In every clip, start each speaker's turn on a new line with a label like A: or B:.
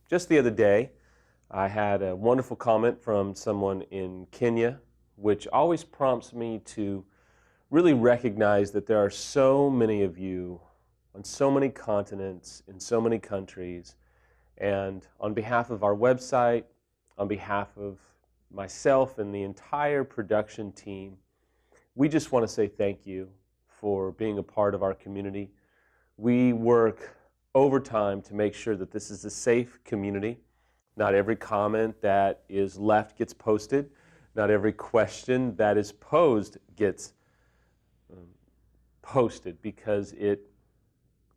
A: Just the other day, I had a wonderful comment from someone in Kenya, which always prompts me to really recognize that there are so many of you on so many continents, in so many countries, and on behalf of our website, on behalf of myself and the entire production team, we just want to say thank you for being a part of our community. We work overtime to make sure that this is a safe community. Not every comment that is left gets posted. Not every question that is posed gets posted because it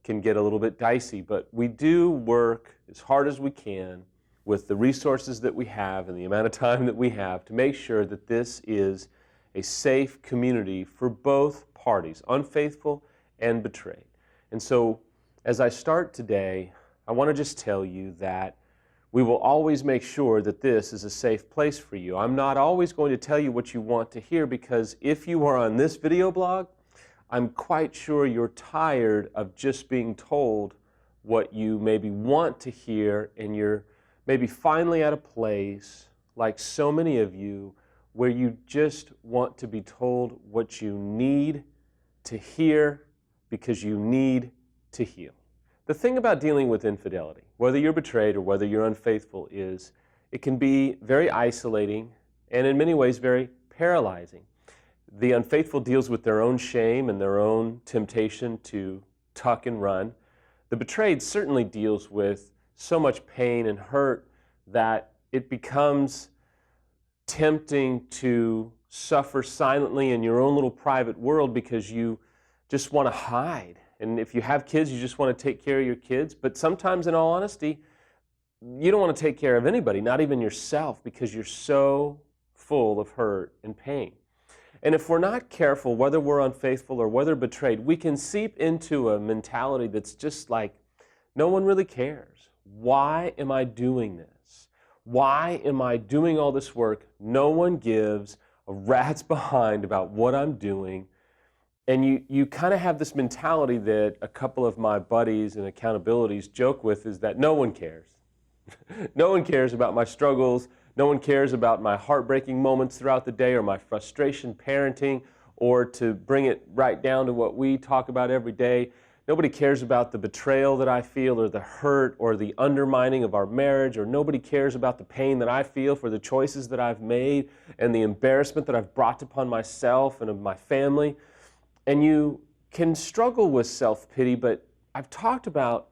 A: can get a little bit dicey. But we do work as hard as we can with the resources that we have and the amount of time that we have to make sure that this is a safe community for both parties, unfaithful and betrayed. And so, as I start today, I want to just tell you that we will always make sure that this is a safe place for you. I'm not always going to tell you what you want to hear, because if you are on this video blog, I'm quite sure you're tired of just being told what you maybe want to hear, and you're maybe finally at a place, like so many of you, where you just want to be told what you need to hear because you need to heal. The thing about dealing with infidelity, whether you're betrayed or whether you're unfaithful, is it can be very isolating and in many ways very paralyzing. The unfaithful deals with their own shame and their own temptation to tuck and run. The betrayed certainly deals with so much pain and hurt that it becomes tempting to suffer silently in your own little private world because you just want to hide. And if you have kids, you just want to take care of your kids. But sometimes, in all honesty, you don't want to take care of anybody, not even yourself, because you're so full of hurt and pain. And if we're not careful, whether we're unfaithful or whether betrayed, we can seep into a mentality that's just like, no one really cares. Why am I doing this? Why am I doing all this work? No one gives a rat's behind about what I'm doing. And you kind of have this mentality that a couple of my buddies and accountabilities joke with, is that no one cares. No one cares about my struggles. No one cares about my heartbreaking moments throughout the day or my frustration parenting, or to bring it right down to what we talk about every day. Nobody cares about the betrayal that I feel, or the hurt, or the undermining of our marriage, or nobody cares about the pain that I feel for the choices that I've made and the embarrassment that I've brought upon myself and of my family. And you can struggle with self-pity, but I've talked about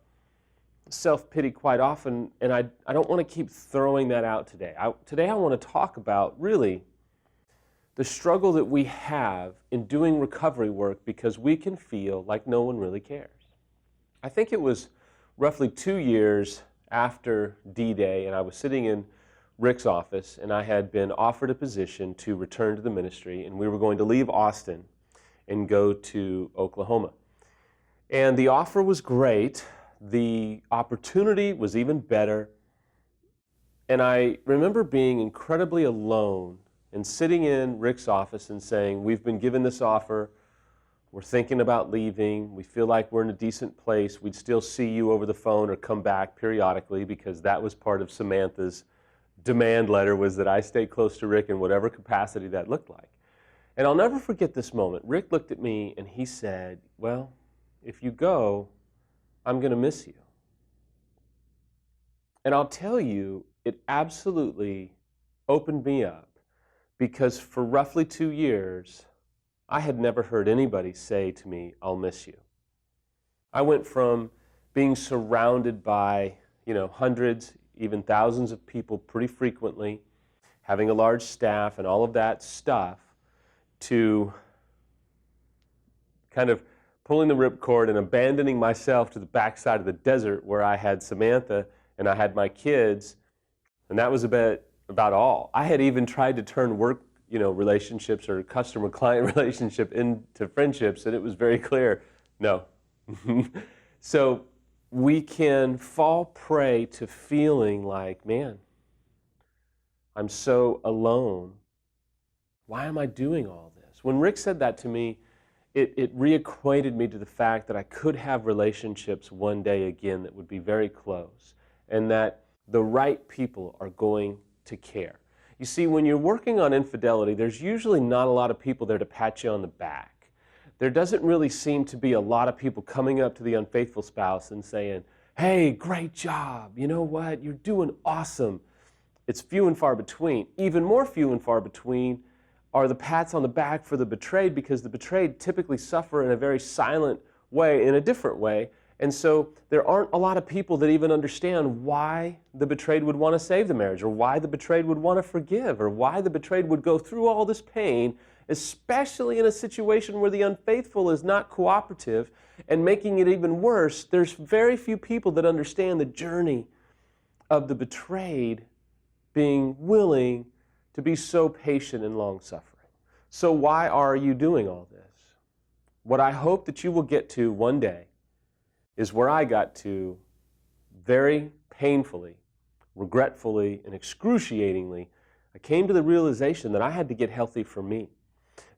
A: self-pity quite often, and I don't want to keep throwing that out today. Today I want to talk about really the struggle that we have in doing recovery work because we can feel like no one really cares. I think it was roughly 2 years after D-Day, and I was sitting in Rick's office, and I had been offered a position to return to the ministry, and we were going to leave Austin and go to Oklahoma. And the offer was great. The opportunity was even better. And I remember being incredibly alone and sitting in Rick's office and saying, we've been given this offer, we're thinking about leaving, we feel like we're in a decent place, we'd still see you over the phone or come back periodically, because that was part of Samantha's demand letter, was that I stay close to Rick in whatever capacity that looked like. And I'll never forget this moment. Rick looked at me and he said, well, if you go, I'm going to miss you. And I'll tell you, it absolutely opened me up, because for roughly 2 years, I had never heard anybody say to me, I'll miss you. I went from being surrounded by, hundreds, even thousands of people pretty frequently, having a large staff and all of that stuff, to kind of pulling the ripcord and abandoning myself to the backside of the desert where I had Samantha and I had my kids, and that was about all. I had even tried to turn work, relationships or customer-client relationship into friendships, and it was very clear, no. So we can fall prey to feeling like, man, I'm so alone. Why am I doing all this? When Rick said that to me, it reacquainted me to the fact that I could have relationships one day again that would be very close, and that the right people are going to care. You see, when you're working on infidelity, there's usually not a lot of people there to pat you on the back. There doesn't really seem to be a lot of people coming up to the unfaithful spouse and saying, "Hey, great job, you know what, you're doing awesome." It's few and far between. Even more few and far between are the pats on the back for the betrayed, because the betrayed typically suffer in a very silent way, in a different way. And so there aren't a lot of people that even understand why the betrayed would want to save the marriage, or why the betrayed would want to forgive, or why the betrayed would go through all this pain, especially in a situation where the unfaithful is not cooperative and making it even worse. There's very few people that understand the journey of the betrayed being willing to be so patient and long-suffering. So why are you doing all this? What I hope that you will get to one day is where I got to very painfully, regretfully, and excruciatingly. I came to the realization that I had to get healthy for me,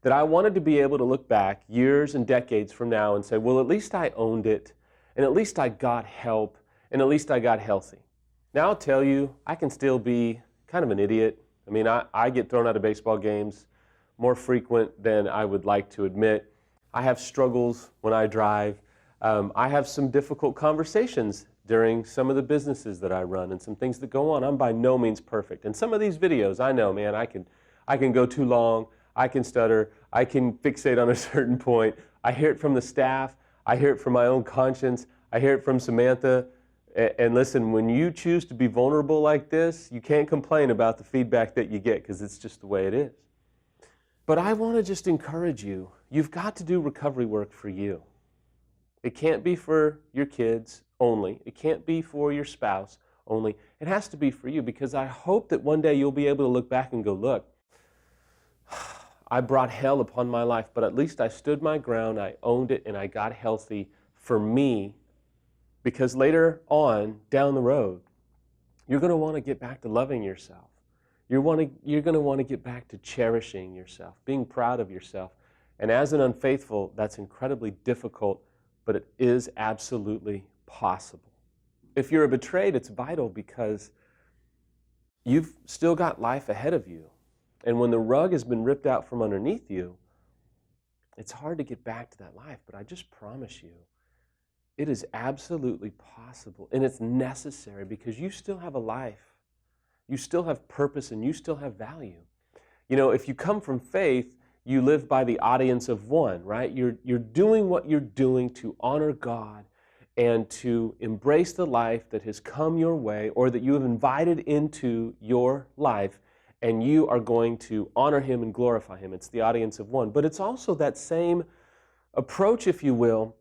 A: that I wanted to be able to look back years and decades from now and say, well, at least I owned it, and at least I got help, and at least I got healthy. Now I'll tell you, I can still be kind of an idiot. I mean, I get thrown out of baseball games more frequent than I would like to admit. I have struggles when I drive. I have some difficult conversations during some of the businesses that I run and some things that go on. I'm by no means perfect. And some of these videos, I know, man, I can go too long, I can stutter, I can fixate on a certain point. I hear it from the staff, I hear it from my own conscience, I hear it from Samantha. And listen, when you choose to be vulnerable like this, you can't complain about the feedback that you get, because it's just the way it is. But I want to just encourage you, you've got to do recovery work for you. It can't be for your kids only. It can't be for your spouse only. It has to be for you, because I hope that one day you'll be able to look back and go, look, I brought hell upon my life, but at least I stood my ground, I owned it, and I got healthy for me. Because later on, down the road, you're going to want to get back to loving yourself. You're going to want to get back to cherishing yourself, being proud of yourself. And as an unfaithful, that's incredibly difficult, but it is absolutely possible. If you're a betrayed, it's vital, because you've still got life ahead of you. And when the rug has been ripped out from underneath you, it's hard to get back to that life. But I just promise you, it is absolutely possible, and it's necessary, because you still have a life. You still have purpose, and you still have value. You know, if you come from faith, you live by the audience of one, right? You're doing what you're doing to honor God and to embrace the life that has come your way, or that you have invited into your life, and you are going to honor Him and glorify Him. It's the audience of one. But it's also that same approach, if you will,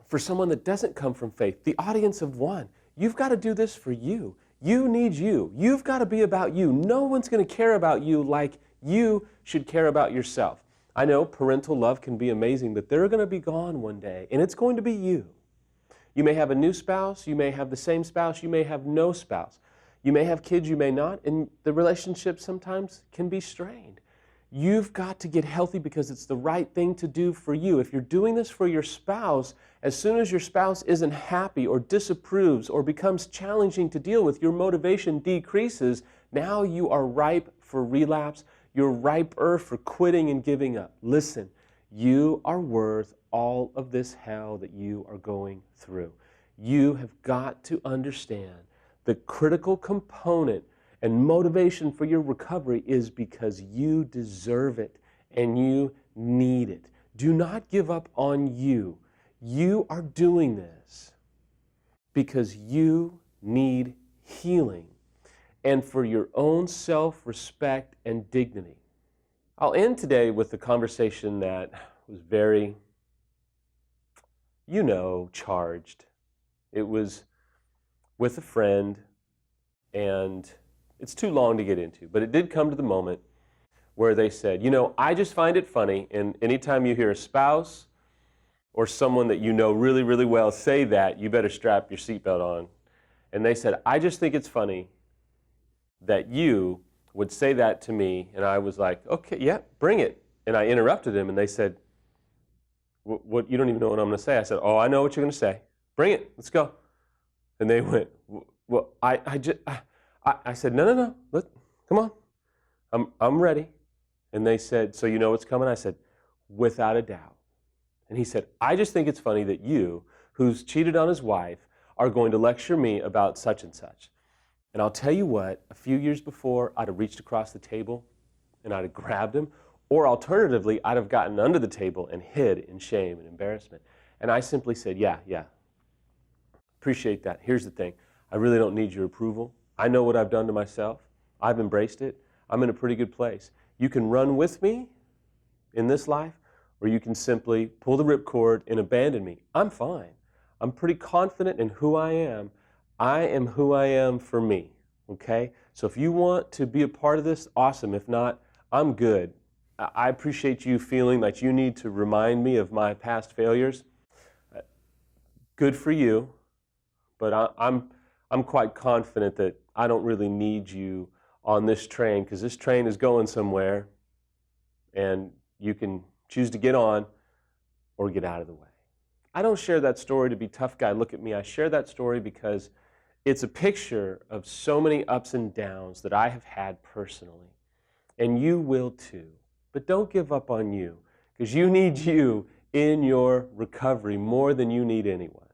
A: for someone that doesn't come from faith, the audience of one. You've got to do this for you. You need you. You've got to be about you. No one's going to care about you like you should care about yourself. I know parental love can be amazing, but they're going to be gone one day, and it's going to be you. You may have a new spouse, you may have the same spouse, you may have no spouse. You may have kids, you may not, and the relationship sometimes can be strained. You've got to get healthy, because it's the right thing to do for you. If you're doing this for your spouse, as soon as your spouse isn't happy or disapproves or becomes challenging to deal with, your motivation decreases. Now you are ripe for relapse. You're riper for quitting and giving up. Listen, you are worth all of this hell that you are going through. You have got to understand the critical component and motivation for your recovery is because you deserve it and you need it. Do not give up on you. You are doing this because you need healing and for your own self-respect and dignity. I'll end today with a conversation that was very, charged. It was with a friend, and it's too long to get into, but it did come to the moment where they said, I just find it funny, and anytime you hear a spouse or someone that you know really, really well say that, you better strap your seatbelt on. And they said, I just think it's funny that you would say that to me. And I was like, okay, yeah, bring it. And I interrupted him, and they said, What, you don't even know what I'm going to say. I said, oh, I know what you're going to say. Bring it. Let's go. And they went, well, I said, no. Come on. I'm ready. And they said, so you know what's coming? I said, without a doubt. And he said, I just think it's funny that you, who's cheated on his wife, are going to lecture me about such and such. And I'll tell you what, a few years before, I'd have reached across the table and I'd have grabbed him, or alternatively, I'd have gotten under the table and hid in shame and embarrassment. And I simply said, yeah, appreciate that. Here's the thing. I really don't need your approval. I know what I've done to myself. I've embraced it. I'm in a pretty good place. You can run with me in this life, or you can simply pull the ripcord and abandon me. I'm fine. I'm pretty confident in who I am. I am who I am for me, okay? So if you want to be a part of this, awesome. If not, I'm good. I appreciate you feeling like you need to remind me of my past failures. Good for you, but I'm quite confident that I don't really need you on this train, because this train is going somewhere, and you can choose to get on or get out of the way. I don't share that story to be tough guy, look at me. I share that story because it's a picture of so many ups and downs that I have had personally, and you will too. But don't give up on you, because you need you in your recovery more than you need anyone.